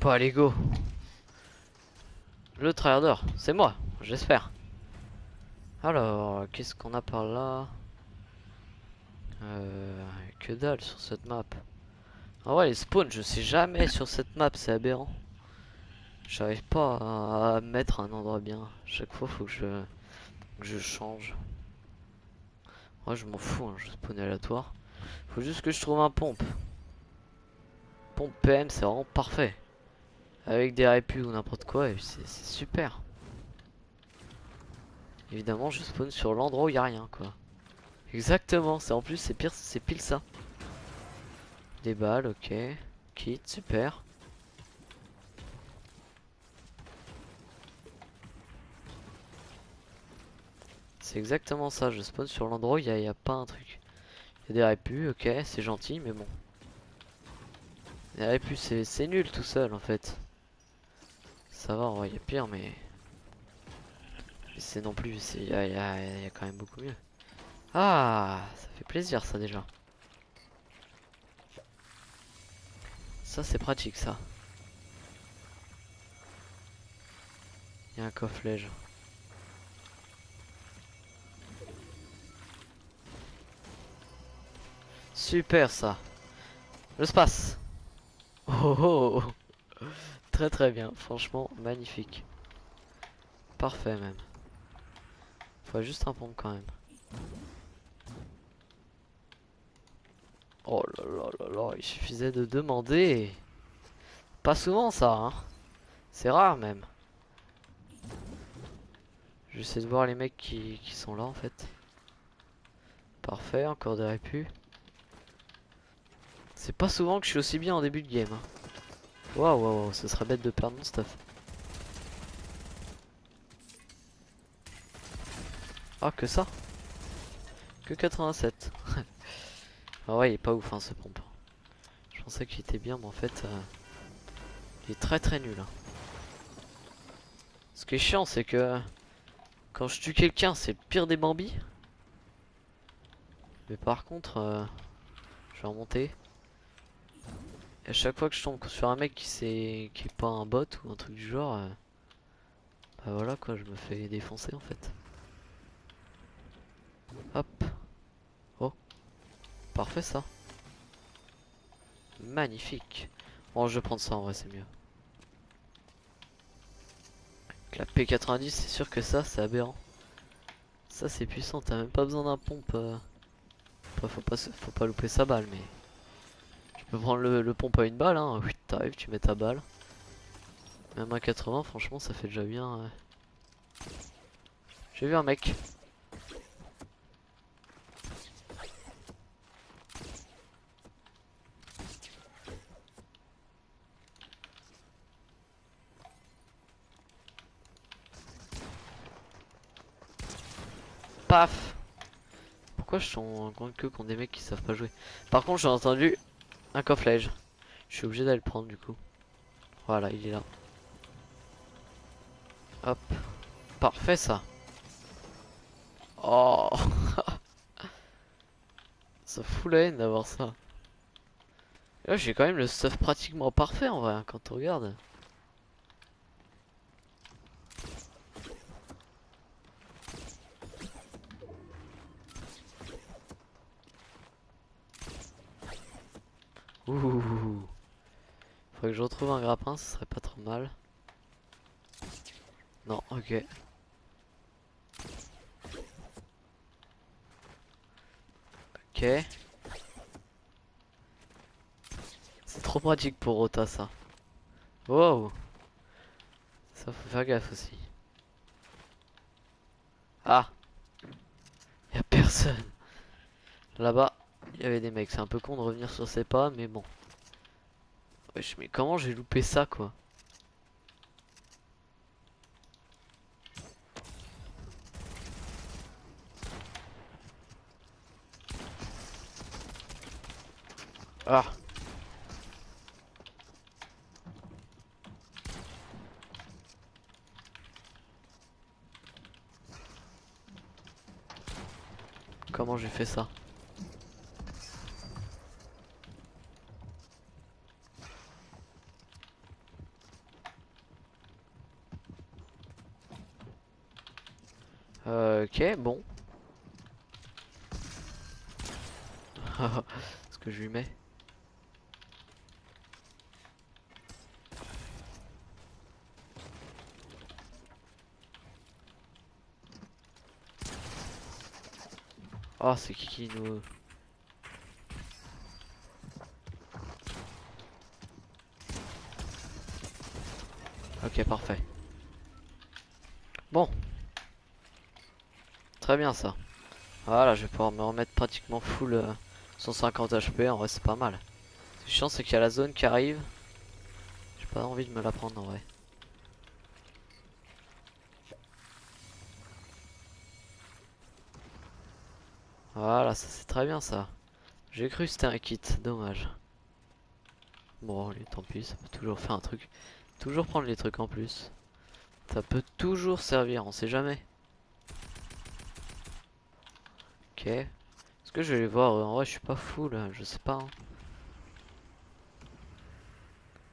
Pas allez go. Le tryharder, c'est moi, j'espère. Alors, qu'est-ce qu'on a par là? Que dalle sur cette map. Ah ouais, les spawns, je sais jamais sur cette map, c'est aberrant. J'arrive pas à mettre un endroit bien. Chaque fois, faut que je change. Moi, je m'en fous, hein, je spawn aléatoire. Faut juste que je trouve un pompe. Pompe PM, c'est vraiment parfait. Avec des répus ou n'importe quoi, et c'est super. Évidemment, je spawn sur l'endroit où il y a rien, quoi. Exactement, c'est en plus, c'est pire, c'est pile ça. Des balles, ok. Kit, super. C'est exactement ça, je spawn sur l'endroit où il y a pas un truc. Il y a des répus, ok, c'est gentil, mais bon. Les répus, c'est nul tout seul, en fait. Ça va, il y a pire, mais c'est non plus, y a quand même beaucoup mieux. Ah, ça fait plaisir, ça, déjà. Ça, c'est pratique, ça. Il y a un coffre-lège. Super, ça. Le space. Oh, oh, oh. Très très bien, franchement, magnifique. Parfait, même. Faut juste un pompe, quand même. Oh là là là là, il suffisait de demander. Pas souvent, ça, hein. C'est rare, même. J'essaie de voir les mecs qui sont là, en fait. Parfait, encore des répus. C'est pas souvent que je suis aussi bien en début de game, hein. Waouh, waouh, waouh, ce serait bête de perdre mon stuff. Ah, que ça? Que 87. Ah ouais, il est pas ouf, hein, ce pompe. Je pensais qu'il était bien, mais en fait, il est très très nul, hein. Ce qui est chiant, c'est que quand je tue quelqu'un, c'est le pire des Bambis. Mais par contre, je vais remonter. Et à chaque fois que je tombe sur un mec qui est pas un bot ou un truc du genre, bah voilà quoi, je me fais défoncer en fait. Hop. Oh, parfait ça. Magnifique. Bon, je vais prendre ça en vrai, c'est mieux. Avec la P90, c'est sûr que ça, c'est aberrant. Ça, c'est puissant, t'as même pas besoin d'un pompe. Après, faut pas louper sa balle, mais tu peux prendre le pompe à une balle, hein. Oui, t'arrives, tu mets ta balle. Même à 80, franchement, ça fait déjà bien. J'ai vu un mec. Paf! Pourquoi je suis en grande queue contre des mecs qui savent pas jouer? Par contre, j'ai entendu un coffre-lège. Je suis obligé d'aller le prendre du coup. Voilà, il est là. Hop. Parfait ça. Oh! Ça fout la haine d'avoir ça. Et là, j'ai quand même le stuff pratiquement parfait en vrai, hein, quand on regarde. Ouh. Faudrait que je retrouve un grappin, ce serait pas trop mal. Non, ok. Ok. C'est trop pratique pour Rota ça. Wow. Ça faut faire gaffe aussi. Ah, y a personne. Là-bas, il y avait des mecs. C'est un peu con de revenir sur ses pas, mais bon. Wesh, mais comment j'ai loupé ça quoi? Ah, comment j'ai fait ça? Ok, bon. Ce que je lui mets. Oh, c'est qui nous... Ok, parfait. Bon, très bien ça. Voilà, je vais pouvoir me remettre pratiquement full 150 HP. En vrai, c'est pas mal. Ce qui est chiant, c'est qu'il y a la zone qui arrive. J'ai pas envie de me la prendre en vrai. Voilà, ça c'est très bien ça. J'ai cru que c'était un kit, dommage. Bon, allez, tant pis, ça peut toujours faire un truc. Toujours prendre les trucs en plus. Ça peut toujours servir, on sait jamais. Ok. Est-ce que je vais les voir? En vrai, je suis pas fou là, je sais pas, hein.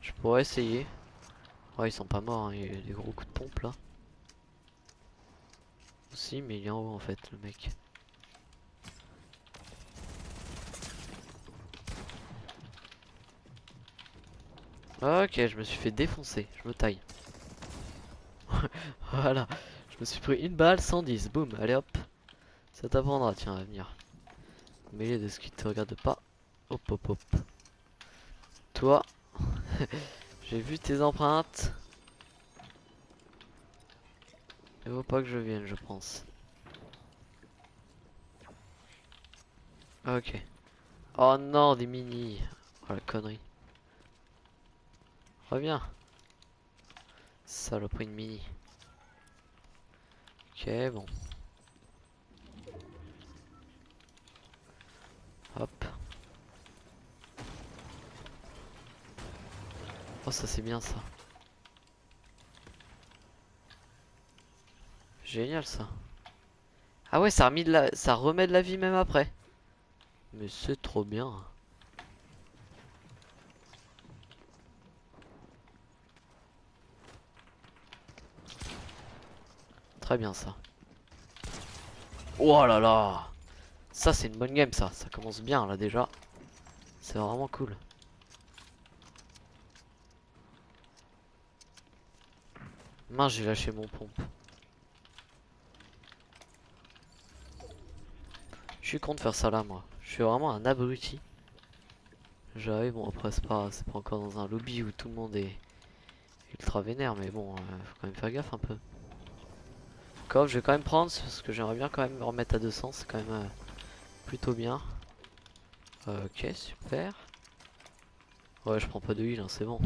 Je pourrais essayer. Ouais, ils sont pas morts, hein. Il y a eu des gros coups de pompe là. Si, mais il est en haut en fait, le mec. Ok, je me suis fait défoncer, je me taille. Voilà, je me suis pris une balle, 110, boum, allez hop. Ça t'apprendra, tiens, à venir. Mêlée de ce qui te regarde pas. Hop, hop, hop. Toi, j'ai vu tes empreintes. Il faut pas que je vienne, je pense. Ok. Oh non, des mini. Oh la connerie. Reviens. Saloperie de mini. Ok, bon. Hop. Oh, ça c'est bien ça. Génial ça. Ah ouais, ça a remis de la... ça remet de la vie même après. Mais c'est trop bien. Très bien ça. Oh là là. Ça c'est une bonne game ça. Ça commence bien là déjà. C'est vraiment cool. Mince, j'ai lâché mon pompe. Je suis con de faire ça là moi. Je suis vraiment un abruti. J'arrive, bon après c'est pas encore dans un lobby où tout le monde est ultra vénère, mais bon, faut quand même faire gaffe un peu. Coff, je vais quand même prendre parce que j'aimerais bien quand même me remettre à 200, c'est quand même plutôt bien. Ok, super. Ouais, je prends pas de heal, hein, c'est bon.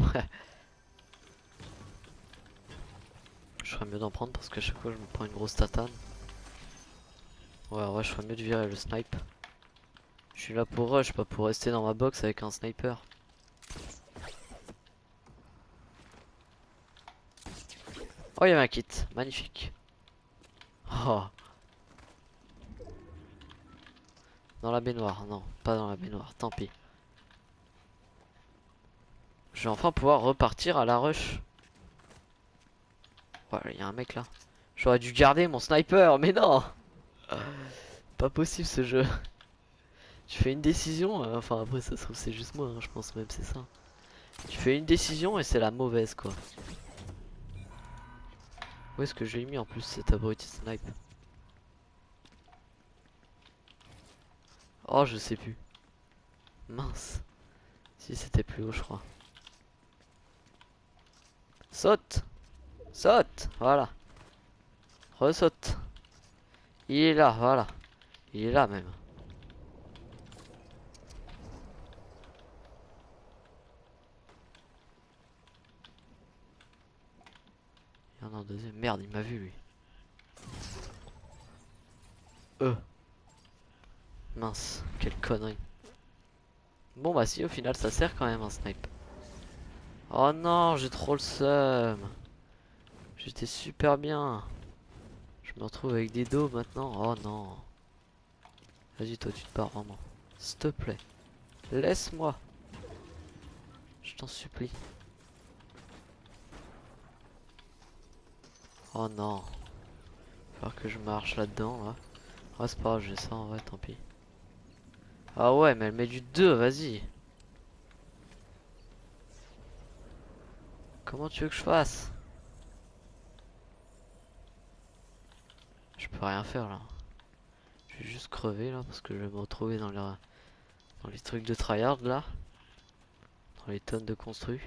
Je ferais mieux d'en prendre parce qu'à chaque fois je me prends une grosse tatane. Ouais, je ferais mieux de virer le snipe. Je suis là pour rush, pas pour rester dans ma box avec un sniper. Oh, il y avait un kit, magnifique. Oh, dans la baignoire, non, pas dans la baignoire, tant pis. Je vais enfin pouvoir repartir à la rush. Voilà, il y a un mec là. J'aurais dû garder mon sniper, mais non! Pas possible ce jeu. Tu fais une décision, enfin après ça se trouve c'est juste moi, hein, je pense même c'est ça. Tu fais une décision et c'est la mauvaise quoi. Où est-ce que j'ai mis en plus cet abruti snipe? Oh, je sais plus. Mince. Si c'était plus haut je crois. Saute! Saute! Voilà. Ressaute. Il est là, voilà. Il est là même. Il y en a un deuxième. Merde, il m'a vu lui. Mince, quelle connerie. Bon bah si au final ça sert quand même un snipe. Oh non, j'ai trop le seum. J'étais super bien. Je me retrouve avec des dos maintenant. Oh non. Vas-y toi tu te barres vraiment. S'il te plaît. Laisse-moi. Je t'en supplie. Oh non. falloir que je marche là-dedans là. Ah c'est pas grave, j'ai ça en vrai, tant pis. Ah ouais, mais elle met du 2, vas-y. Comment tu veux que je fasse? Je peux rien faire là. Je vais juste crever là parce que je vais me retrouver dans les trucs de tryhard là. Dans les tonnes de construits.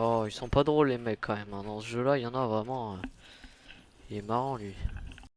Oh, ils sont pas drôles les mecs quand même, hein. Dans ce jeu là, il y en a vraiment. Il est marrant lui.